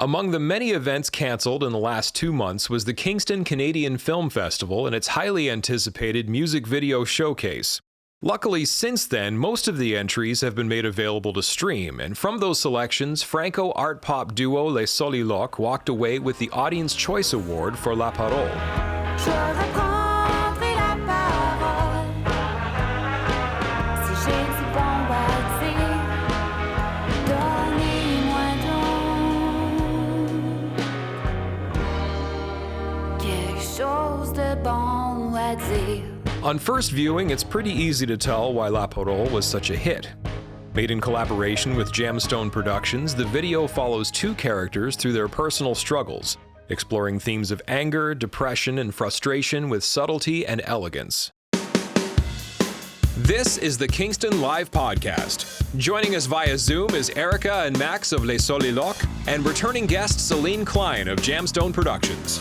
Among the many events canceled in the last 2 months was the Kingston Canadian Film Festival and its highly anticipated music video showcase. Luckily, since then, most of the entries have been made available to stream, and from those selections, Franco art pop duo Les Soliloques walked away with the Audience Choice Award for La Parole. On first viewing, it's pretty easy to tell why La Parole was such a hit. Made in collaboration with Jamstone Productions, the video follows two characters through their personal struggles, exploring themes of anger, depression, and frustration with subtlety and elegance. This is the Kingston Live Podcast. Joining us via Zoom is Erika and Max of Les Soliloques and returning guest Céline Klein of Jamstone Productions.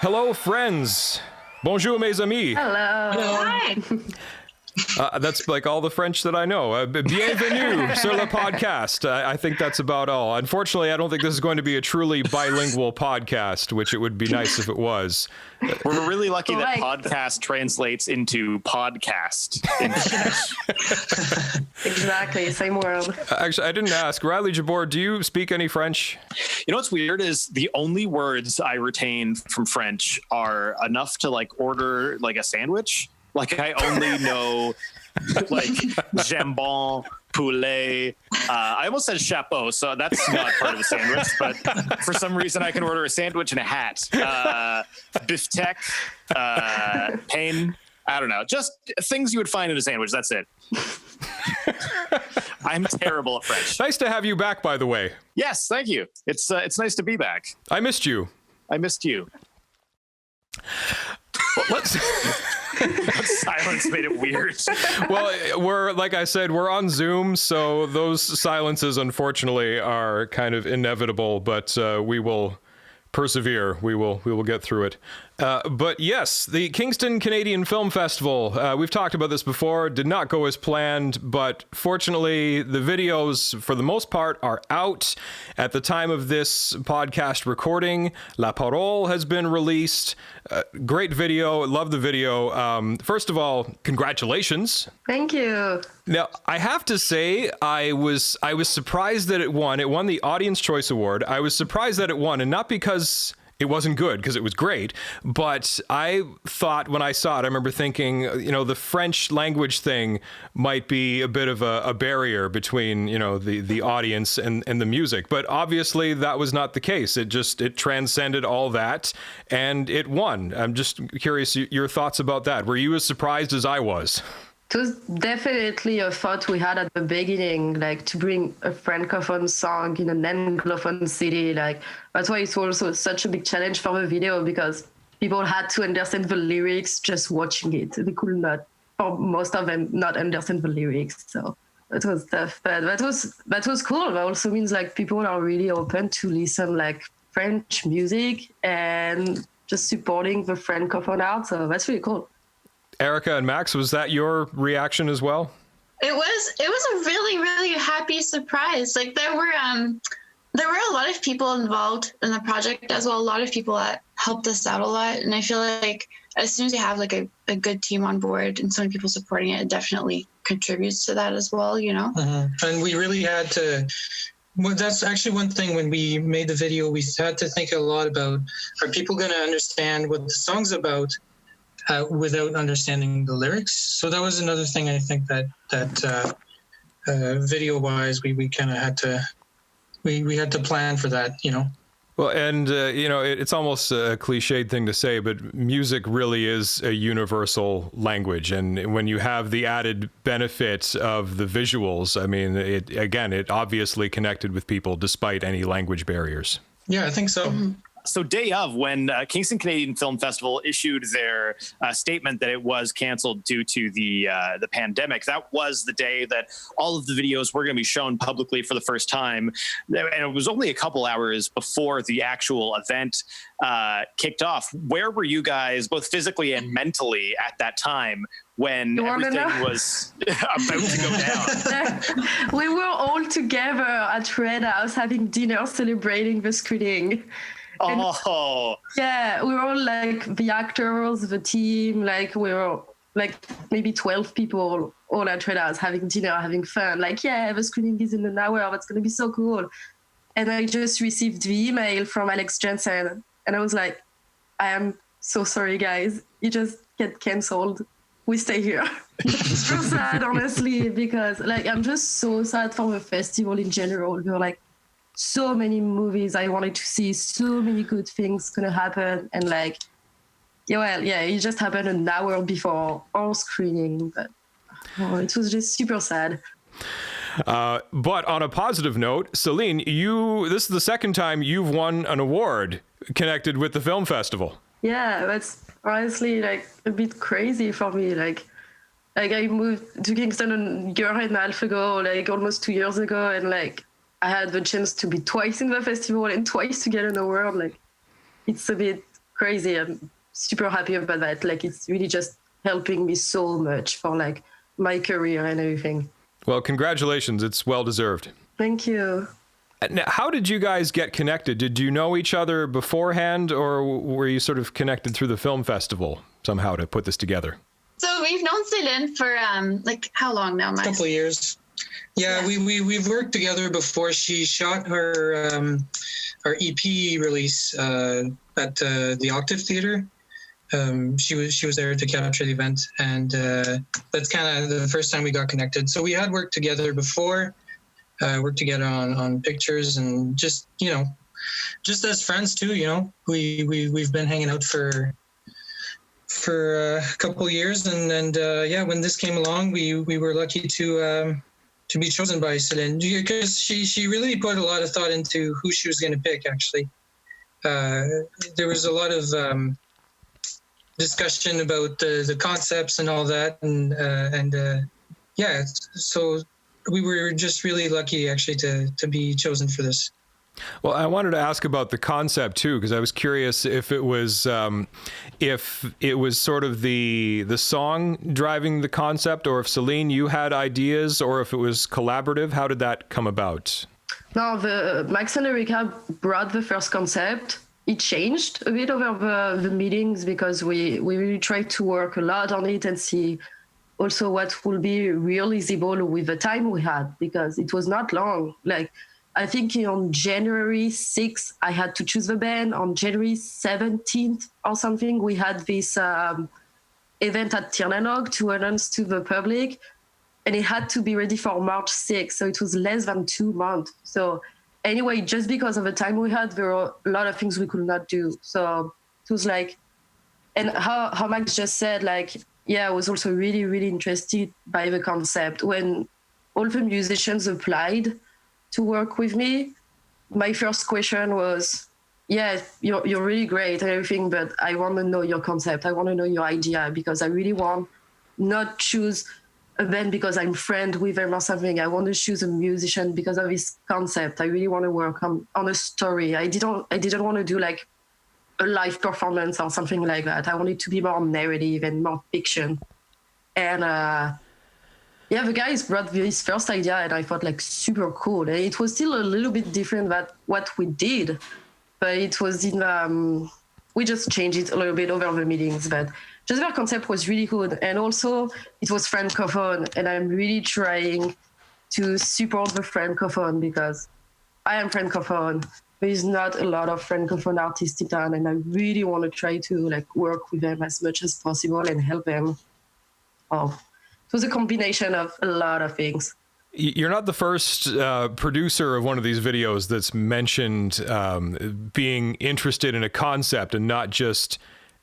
Hello, friends. Bonjour, mes amis. Hello. Hi. That's like all the French that I know. Bienvenue sur le podcast. I think that's about all. Unfortunately, I don't think this is going to be a truly bilingual podcast, which it would be nice if it was. We're really lucky that podcast translates into podcast in French. Exactly, same world. Actually, I didn't ask. Riley Jabor, do you speak any French? You know what's weird is the only words I retain from French are enough to like order like a sandwich. Like I only know like jambon, poulet. I almost said chapeau, so that's not part of a sandwich. But for some reason, I can order a sandwich and a hat. Beefsteak, pain. I don't know. Just things you would find in a sandwich. That's it. I'm terrible at French. Nice to have you back, by the way. Yes, thank you. It's nice to be back. I missed you. I missed you. Well, let's. Silence made it weird. Well, like I said, we're on Zoom, so those silences, unfortunately, are kind of inevitable. But we will persevere. We will get through it. But yes, the Kingston Canadian Film Festival, we've talked about this before, did not go as planned, but fortunately the videos for the most part are out. At the time of this podcast recording, La Parole has been released. Great video. Love the video. First of all, congratulations. Thank you. Now, I have to say, I was surprised that it won. It won the Audience Choice Award. I was surprised that it won, and not because it wasn't good, because it was great, but I thought when I saw it, I remember thinking, the French language thing might be a bit of a barrier between, the audience and the music. But obviously that was not the case. It transcended all that and it won. I'm just curious your thoughts about that. Were you as surprised as I was? It was definitely a thought we had at the beginning, like to bring a francophone song in an anglophone city. Like that's why it's also such a big challenge for the video, because people had to understand the lyrics just watching it. They could not, for most of them, not understand the lyrics. So it was tough, but that was cool. That also means like people are really open to listen like French music and just supporting the francophone art. So that's really cool. Erika and Max, was that your reaction as well? It was a really, really happy surprise. Like there were a lot of people involved in the project as well. A lot of people that helped us out a lot. And I feel like as soon as you have like a good team on board and so many people supporting it, it definitely contributes to that as well, Mm-hmm. And we really had to, well, that's actually one thing when we made the video, we had to think a lot about, are people going to understand what the song's about? Without understanding the lyrics. So that was another thing I think that video-wise, we kind of had to, we had to plan for that, Well, and, it's almost a cliched thing to say, but music really is a universal language. And when you have the added benefit of the visuals, I mean, it obviously connected with people despite any language barriers. Yeah, I think so. So day of, when Kingston Canadian Film Festival issued their statement that it was canceled due to the pandemic, that was the day that all of the videos were going to be shown publicly for the first time. And it was only a couple hours before the actual event kicked off. Where were you guys, both physically and mentally, at that time when everything was about to go down? We were all together at Red House having dinner celebrating the screening. Oh, yeah, we were all like the actors, the team, like we were like maybe 12 people all at Red House having dinner, having fun. Like, yeah, the screening is in an hour. That's going to be so cool. And I just received the email from Alex Jensen. And I was like, I am so sorry, guys. You just get canceled. We stay here. It's so sad, honestly, because like I'm just so sad for the festival in general. We were like, so many movies I wanted to see, so many good things gonna happen, and like, it just happened an hour before our screening, but it was just super sad. But on a positive note, Céline, this is the second time you've won an award connected with the film festival. Yeah, that's honestly like a bit crazy for me. Like I moved to Kingston a year and a half ago, like almost 2 years ago, and like I had the chance to be twice in the festival and twice to get an award. Like, it's a bit crazy. I'm super happy about that. Like, it's really just helping me so much for like my career and everything. Well, congratulations. It's well deserved. Thank you. Now, how did you guys get connected? Did you know each other beforehand, or were you sort of connected through the film festival somehow to put this together? So we've known Céline for like how long now, Max? A couple of years. Yeah, we've worked together before. She shot her EP release at the Octave Theater. She was there to capture the event, and that's kind of the first time we got connected. So we had worked together before, worked together on pictures, and just as friends too. We've been hanging out for a couple of years, and when this came along, we were lucky to be chosen by Céline, because she really put a lot of thought into who she was going to pick, actually. There was a lot of discussion about the concepts and all that. So we were just really lucky, actually, to be chosen for this. Well, I wanted to ask about the concept too, because I was curious if it was sort of the song driving the concept, or if Céline, you had ideas, or if it was collaborative. How did that come about? No, Max and Erika brought the first concept. It changed a bit over the meetings, because we really tried to work a lot on it and see also what will be realizable with the time we had, because it was not long. Like, I think on January 6th, I had to choose the band. On January 17th or something, we had this event at Tirnanog to announce to the public, and it had to be ready for March 6th. So it was less than 2 months. So anyway, just because of the time we had, there were a lot of things we could not do. So it was like, and how Max just said, like, yeah, I was also really, really interested by the concept. When all the musicians applied to work with me, my first question was, yeah, you're really great and everything, but I want to know your concept. I want to know your idea, because I really want not choose a band because I'm friend with them or something. I want to choose a musician because of his concept. I really want to work on a story. I didn't want to do like a live performance or something like that. I wanted to be more narrative and more fiction. And the guys brought this first idea, and I thought like super cool. And it was still a little bit different than what we did, but it was we just changed it a little bit over the meetings. But just their concept was really good, and also it was francophone, and I'm really trying to support the francophone because I am francophone. There is not a lot of francophone artists in town, and I really want to try to like work with them as much as possible and help them. It was a combination of a lot of things. You're not the first producer of one of these videos that's mentioned being interested in a concept and not just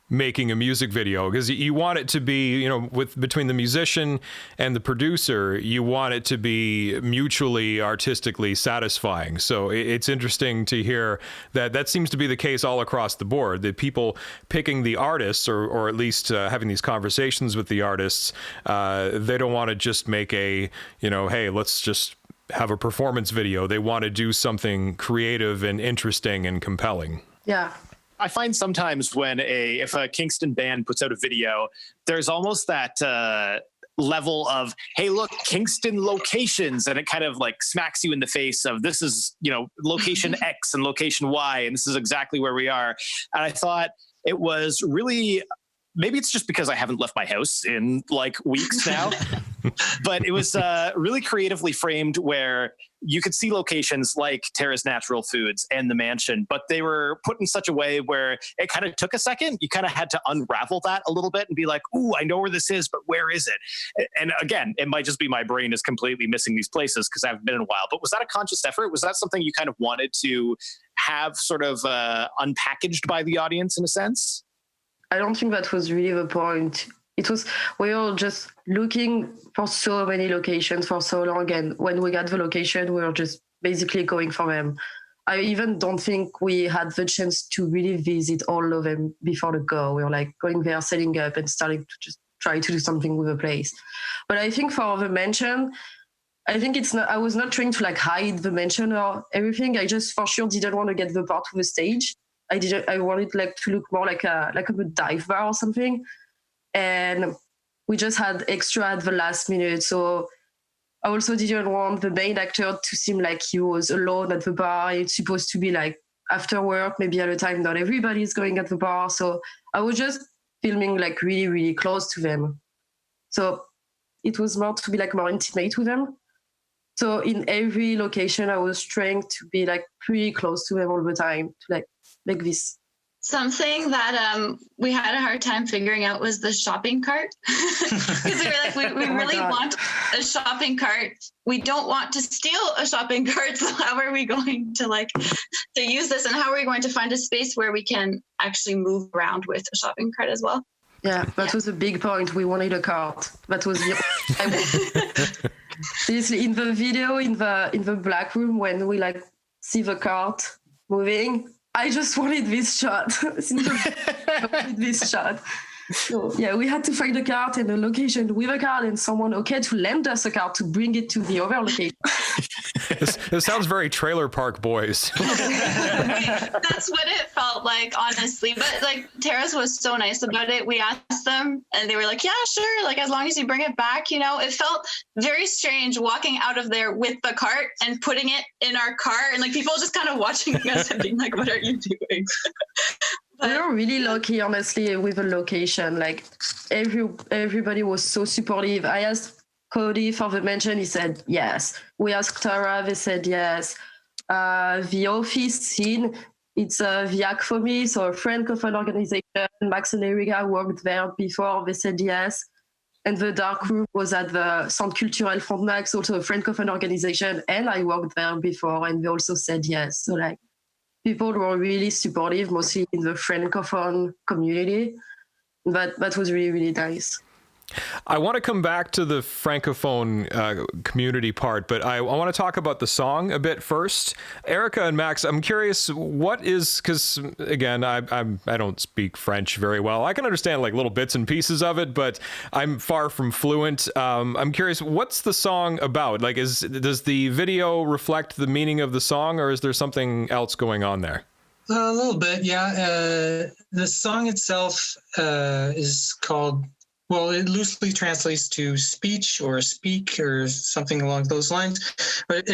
making a music video, because you want it to be, you know, between the musician and the producer, you want it to be mutually artistically satisfying. So it's interesting to hear that seems to be the case all across the board, that people picking the artists, or at least having these conversations with the artists, they don't want to just make a, you know, hey, let's just have a performance video. They want to do something creative and interesting and compelling. Yeah. I find sometimes if a Kingston band puts out a video, there's almost that level of, hey, look, Kingston locations, and it kind of like smacks you in the face of, this is, you know, location X and location Y, and this is exactly where we are. And I thought it was really, maybe it's just because I haven't left my house in like weeks now, but it was really creatively framed, where you could see locations like Tara's Natural Foods and the mansion, but they were put in such a way where it kind of took a second. You kind of had to unravel that a little bit and be like, ooh, I know where this is, but where is it? And again, it might just be my brain is completely missing these places because I haven't been in a while. But was that a conscious effort? Was that something you kind of wanted to have sort of unpackaged by the audience in a sense? I don't think that was really the point. We were just looking for so many locations for so long, and when we got the location, we were just basically going for them. I even don't think we had the chance to really visit all of them before the go. We were like going there, setting up, and starting to just try to do something with the place. But I think for the mansion, I think I was not trying to like hide the mansion or everything. I just for sure didn't want to get the part of the stage. I wanted like to look more like a dive bar or something. And we just had extra at the last minute. So I also didn't want the main actor to seem like he was alone at the bar. It's supposed to be like after work, maybe at a time not everybody's going at the bar. So I was just filming like really, really close to them. So it was more to be like more intimate with them. So in every location, I was trying to be like pretty close to them all the time to like make this. Something that we had a hard time figuring out was the shopping cart. Because we were like, we really want a shopping cart. We don't want to steal a shopping cart. So how are we going to use this? And how are we going to find a space where we can actually move around with a shopping cart as well? Yeah, that was a big point. We wanted a cart. That was seriously in the video, in the black room, when we like see the cart moving, I just wanted this shot. So, yeah, we had to find a cart and a location with a cart and someone to lend us a cart to bring it to the other location. This sounds very Trailer Park Boys. That's what it felt like, honestly. But like Tara's was so nice about it. We asked them and they were like, yeah, sure. Like as long as you bring it back, you know, it felt very strange walking out of there with the cart and putting it in our car and like people just kind of watching us and being like, what are you doing? We were really lucky, honestly, with the location. Like everybody was so supportive. I asked Cody for the mansion, he said yes. We asked Tara, they said yes. The office scene, it's a VIAC for me, so a francophone organization. Max and Erika worked there before, they said yes. And the dark room was at the Centre Culturel Frontenac, also a francophone organization, and I worked there before, and they also said yes. So like, people were really supportive, mostly in the francophone community. But that was really, really nice. I want to come back to the francophone community part, but I want to talk about the song a bit first. Erika and Max, I'm curious, what is, because again, I don't speak French very well. I can understand like little bits and pieces of it, but I'm far from fluent. I'm curious, what's the song about? Like, does the video reflect the meaning of the song, or is there something else going on there? A little bit, yeah. The song itself is called, well, it loosely translates to speech or speak or something along those lines. But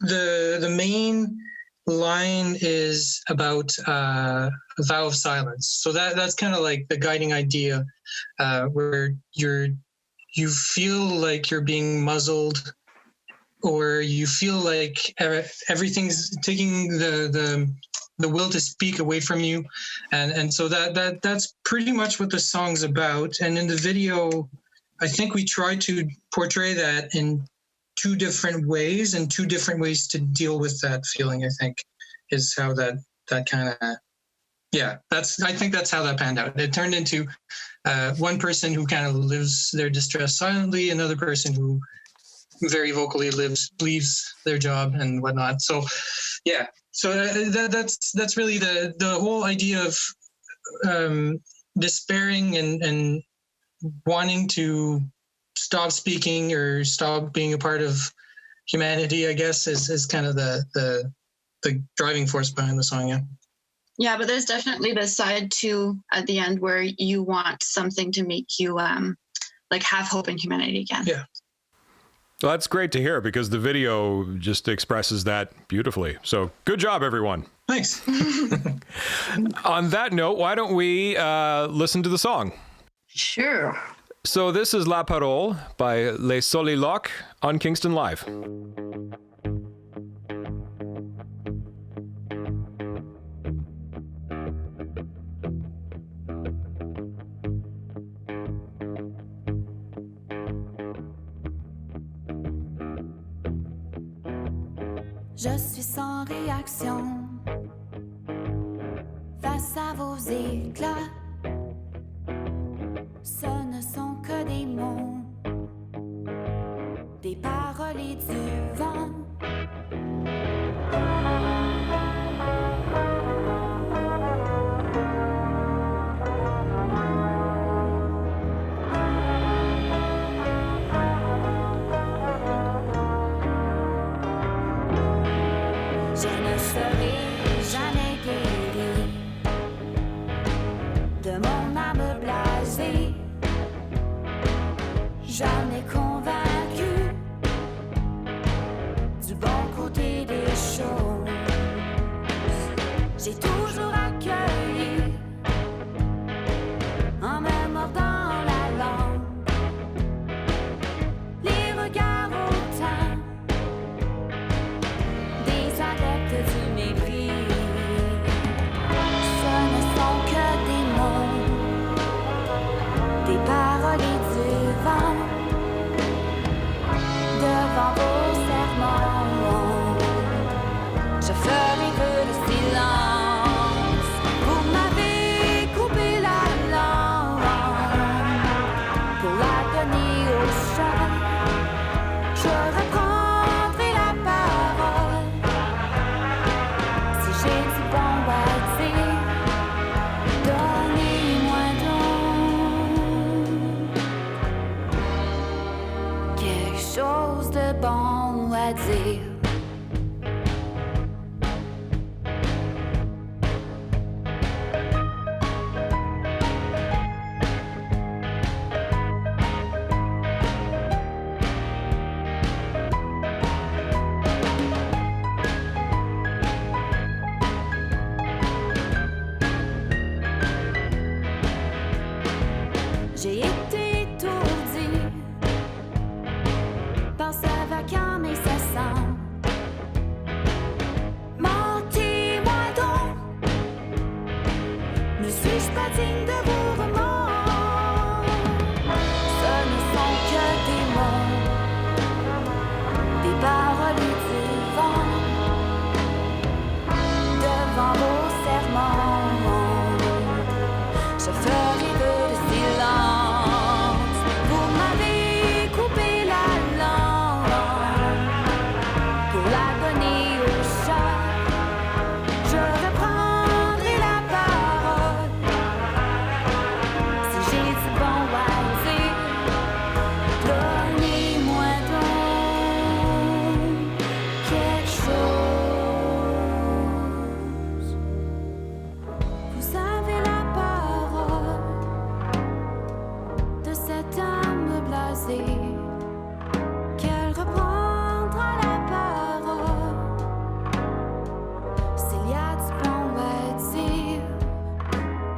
the main line is about a vow of silence. So that's kind of like the guiding idea, where you feel like you're being muzzled, or you feel like everything's taking the will to speak away from you, and so that's pretty much what the song's about. And in the video, I think we try to portray that in two different ways, and two different ways to deal with that feeling, I think, is how that kind of Yeah, I think that's how that panned out. It turned into one person who kind of lives their distress silently, another person who very vocally leaves their job and whatnot. So, yeah. So that's really the whole idea of despairing and wanting to stop speaking or stop being a part of humanity, I guess, is kind of the driving force behind the song. Yeah. Yeah, but there's definitely the side too at the end where you want something to make you like have hope in humanity again. Yeah. Well, that's great to hear because the video just expresses that beautifully. So good job, everyone. Thanks. On that note, why don't we listen to the song? Sure. So this is La Parole by Les Soliloques on Kingston Live. Je suis sans réaction face à vos éclats. Ce ne sont que des mots, des paroles et du vent. Je ne serai jamais guéri de mon âme blasée. Jamais convaincu du bon côté des choses. J'ai toujours accueilli en me mordant la langue les regards hautains des adeptes du mépris. Ce ne sont que des mots, des paroles et du vent. Devant vos serments, je ferai peu de silence. Vous m'avez coupé la langue pour la donner au chat. Je reprendrai la parole si j'ai du bon à dire. Donnez-moi donc quelque chose de bon à dire. J'ai été étourdi par ce vacarme incessant. Mentez-moi donc, ne suis-je pas digne de vos remords? Ce ne sont que des mots, des paroles et du vent. Devant vos serments, je ferai peu de silence. Vous m'avez coupé la langue pour la donner au chat. Je reprendrai la parole si j'ai du bon à dire. Donnez-moi donc quelque chose. Vous avez la parole de cette âme blasée, qu'elle reprendra la parole s'il y a du bon à dire.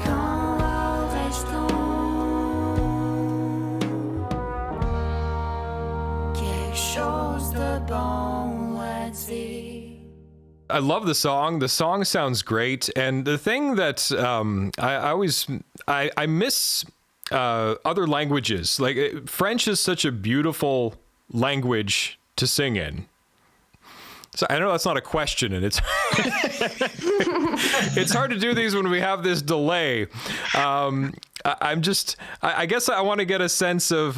Quand aurais-je donc quelque chose de bon à dire? I love the song. The song sounds great. And the thing that I miss other languages. Like French is such a beautiful language to sing in. So I know that's not a question, and it's it's hard to do these when we have this delay. I guess I want to get a sense of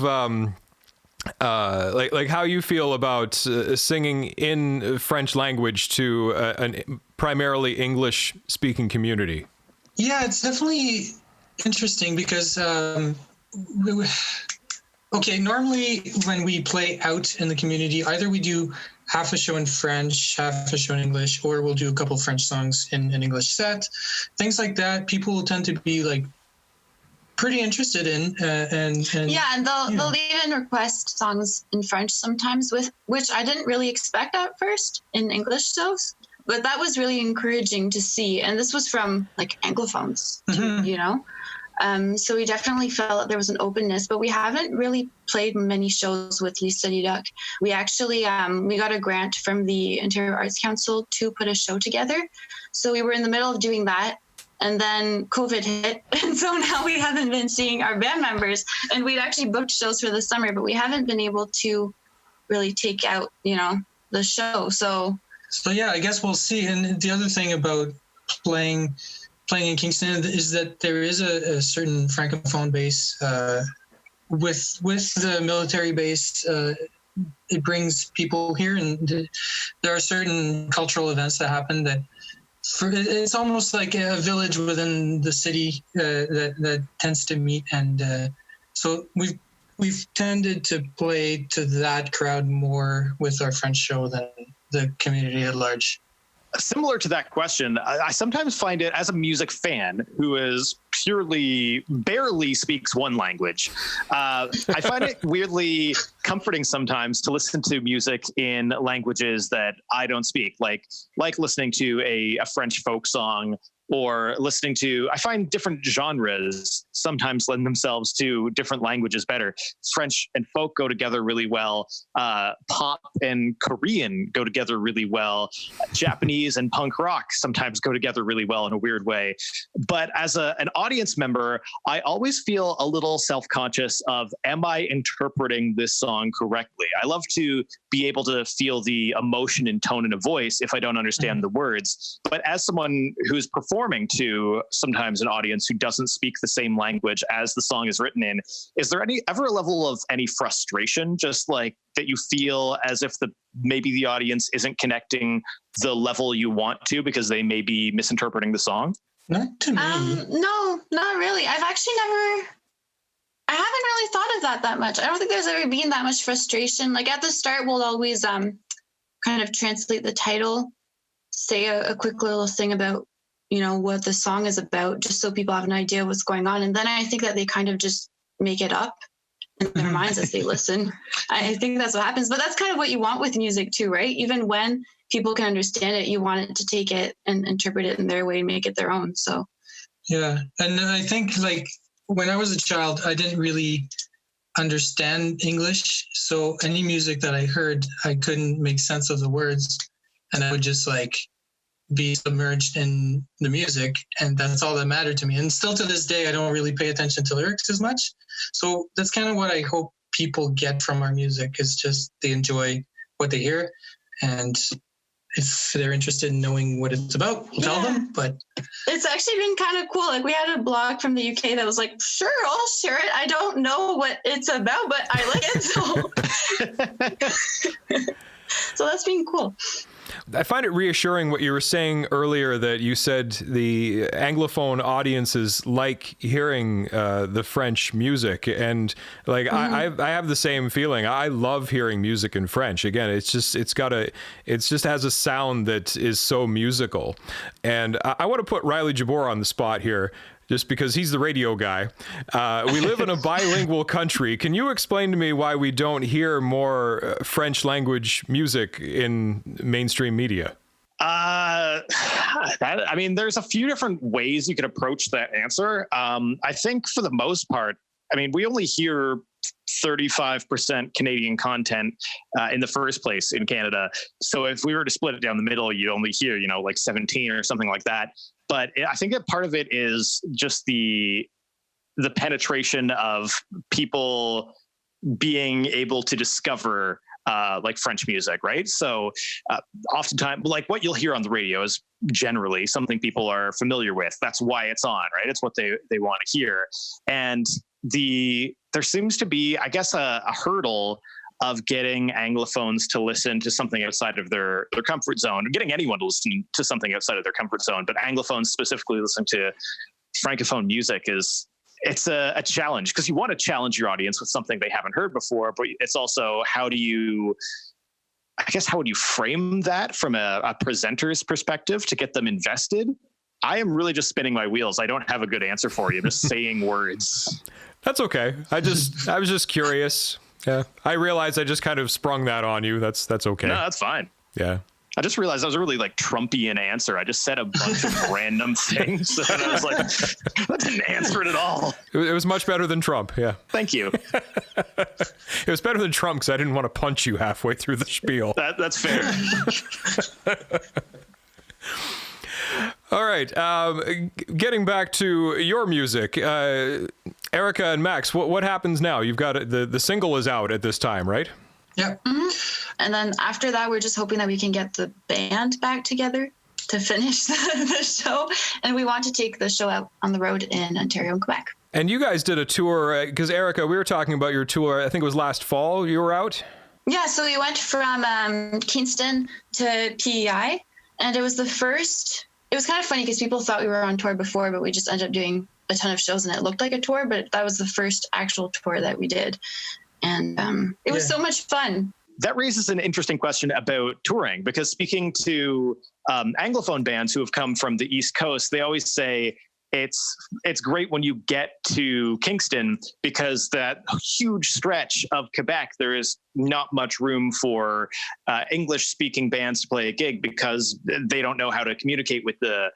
like how you feel about singing in French language to an primarily English speaking community. Yeah, it's definitely interesting because okay, normally when we play out in the community, either we do half a show in French, half a show in English, or we'll do a couple French songs in an English set. Things like that, people tend to be like pretty interested in. And they'll even request songs in French sometimes, with which I didn't really expect at first in English shows, but that was really encouraging to see. And this was from like Anglophones, you know? So we definitely felt there was an openness, but we haven't really played many shows with Les Soliloques. We actually, we got a grant from the Ontario Arts Council to put a show together. So we were in the middle of doing that, and then COVID hit. And so now we haven't been seeing our band members, and we'd actually booked shows for the summer, but we haven't been able to really take out, you know, the show. So yeah, I guess we'll see. And the other thing about playing in Kingston is that there is a certain francophone base with the military base. It brings people here, and there are certain cultural events that happen that it's almost like a village within the city that tends to meet, and so we've tended to play to that crowd more with our French show than the community at large. Similar to that question, I sometimes find it, as a music fan who is barely speaks one language, I find it weirdly comforting sometimes to listen to music in languages that I don't speak, like listening to a French folk song, or listening to, I find different genres sometimes lend themselves to different languages better. French and folk go together really well. Pop and Korean go together really well. Japanese and punk rock sometimes go together really well in a weird way. But as an audience member, I always feel a little self-conscious of, am I interpreting this song correctly? I love to be able to feel the emotion and tone in a voice if I don't understand the words. But as someone who's performing to sometimes an audience who doesn't speak the same language as the song is written in, is there ever a level of any frustration, just like that you feel as if maybe the audience isn't connecting the level you want to because they may be misinterpreting the song? Not to me. No, not really. I haven't really thought of that much. I don't think there's ever been that much frustration. Like at the start, we'll always kind of translate the title, say a quick little thing about, you know, what the song is about, just so people have an idea what's going on. And then I think that they kind of just make it up in their minds as they listen. I think that's what happens. But that's kind of what you want with music too, right? Even when people can understand it, you want it to take it and interpret it in their way and make it their own. So yeah. And I think like when I was a child, I didn't really understand English. So any music that I heard, I couldn't make sense of the words. And I would just like be submerged in the music, and that's all that mattered to me. And still to this day, I don't really pay attention to lyrics as much. So that's kind of what I hope people get from our music, is just they enjoy what they hear. And if they're interested in knowing what it's about, we'll tell them. But it's actually been kind of cool. Like we had a blog from the UK that was like, sure, I'll share it. I don't know what it's about, but I like it. So that's been cool. I find it reassuring what you were saying earlier, that you said the Anglophone audiences like hearing the French music. And like, I have the same feeling. I love hearing music in French. Again, it just has a sound that is so musical. And I want to put Riley Jabbour on the spot here, just because he's the radio guy. We live in a bilingual country. Can you explain to me why we don't hear more French language music in mainstream media? There's a few different ways you could approach that answer. I think for the most part, we only hear 35% Canadian content in the first place in Canada. So if we were to split it down the middle, you'd only hear, like 17 or something like that. But I think that part of it is just the penetration of people being able to discover like French music, right? So oftentimes, like what you'll hear on the radio is generally something people are familiar with. That's why it's on, right? It's what they want to hear. And there seems to be, I guess, a hurdle of getting Anglophones to listen to something outside of their comfort zone, getting anyone to listen to something outside of their comfort zone, but Anglophones specifically listening to Francophone music it's a challenge, because you want to challenge your audience with something they haven't heard before, but it's also how would you frame that from a presenter's perspective to get them invested? I am really just spinning my wheels. I don't have a good answer for you. I'm just saying words. That's okay. I was just curious. Yeah. I realized I just kind of sprung that on you. That's okay. No, that's fine. Yeah. I just realized that was a really like Trumpian answer. I just said a bunch of random things. And I was like, that didn't answer it at all. It was much better than Trump. Yeah. Thank you. It was better than Trump because I didn't want to punch you halfway through the spiel. That's fair. All right. Getting back to your music, Erika and Max, what happens now? You've got the single is out at this time, right? Yeah. Mm-hmm. And then after that, we're just hoping that we can get the band back together to finish the show. And we want to take the show out on the road in Ontario and Quebec. And you guys did a tour, because Erika, we were talking about your tour, I think it was last fall you were out? Yeah, so we went from Kingston to PEI, and it was kind of funny because people thought we were on tour before, but we just ended up doing a ton of shows and it looked like a tour, but that was the first actual tour that we did. And it was so much fun. That raises an interesting question about touring, because speaking to Anglophone bands who have come from the East Coast, they always say it's great when you get to Kingston, because that huge stretch of Quebec, there is not much room for English-speaking bands to play a gig, because they don't know how to communicate with the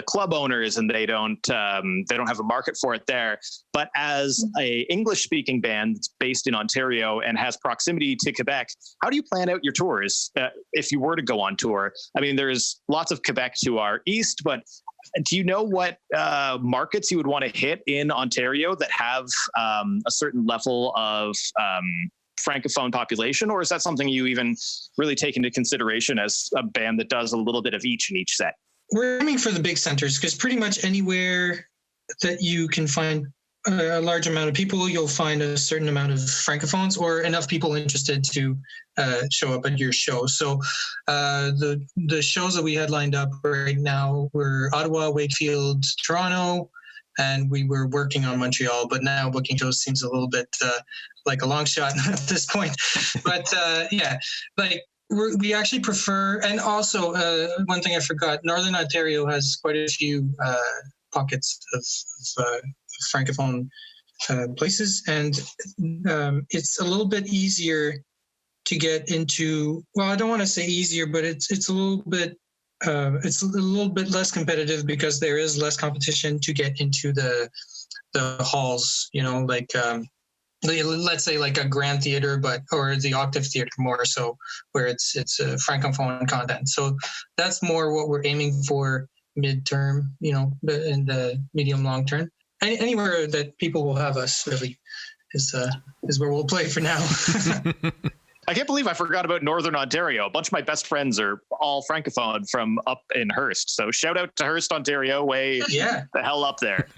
club owners, and they don't have a market for it there. But as a English-speaking band that's based in Ontario and has proximity to Quebec, how do you plan out your tours if you were to go on tour? I mean, there's lots of Quebec to our east, but do you know what markets you would want to hit in Ontario that have a certain level of Francophone population, or is that something you even really take into consideration as a band that does a little bit of each in each set? We're aiming for the big centers, because pretty much anywhere that you can find a large amount of people, you'll find a certain amount of Francophones or enough people interested to show up at your show. So the shows that we had lined up right now were Ottawa, Wakefield, Toronto, and we were working on Montreal, but now booking shows seems a little bit like a long shot at this point. But we actually prefer, and also one thing I forgot, Northern Ontario has quite a few pockets of Francophone places, and it's a little bit easier to get into. Well, I don't want to say easier, but it's a little bit less competitive, because there is less competition to get into the halls. You know, like let's say like a Grand Theater, or the Octave Theater more so, where it's a Francophone content. So that's more what we're aiming for midterm, you know, in the medium long term. Anywhere that people will have us really is where we'll play for now. I can't believe I forgot about Northern Ontario. A bunch of my best friends are all Francophone from up in Hearst. So shout out to Hearst, Ontario, way the hell up there.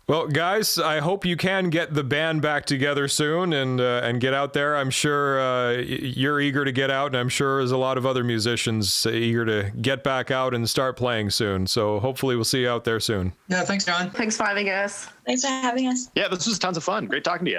Well, guys, I hope you can get the band back together soon and get out there. I'm sure you're eager to get out, and I'm sure there's a lot of other musicians eager to get back out and start playing soon. So hopefully we'll see you out there soon. Yeah, thanks, John. Thanks for having us. Thanks for having us. Yeah, this was tons of fun. Great talking to you.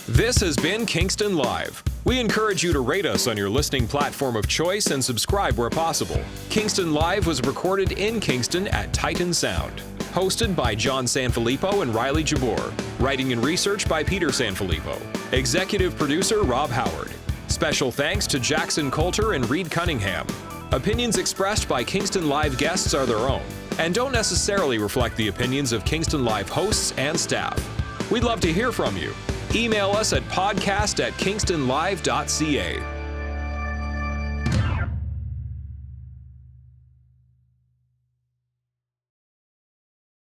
This has been Kingston Live. We encourage you to rate us on your listening platform of choice and subscribe where possible. Kingston Live was recorded in Kingston at Titan Sound. Hosted by John Sanfilippo and Riley Jabbour. Writing and research by Peter Sanfilippo. Executive producer Rob Howard. Special thanks to Jackson Coulter and Reed Cunningham. Opinions expressed by Kingston Live guests are their own and don't necessarily reflect the opinions of Kingston Live hosts and staff. We'd love to hear from you. Email us at podcast@kingstonlive.ca.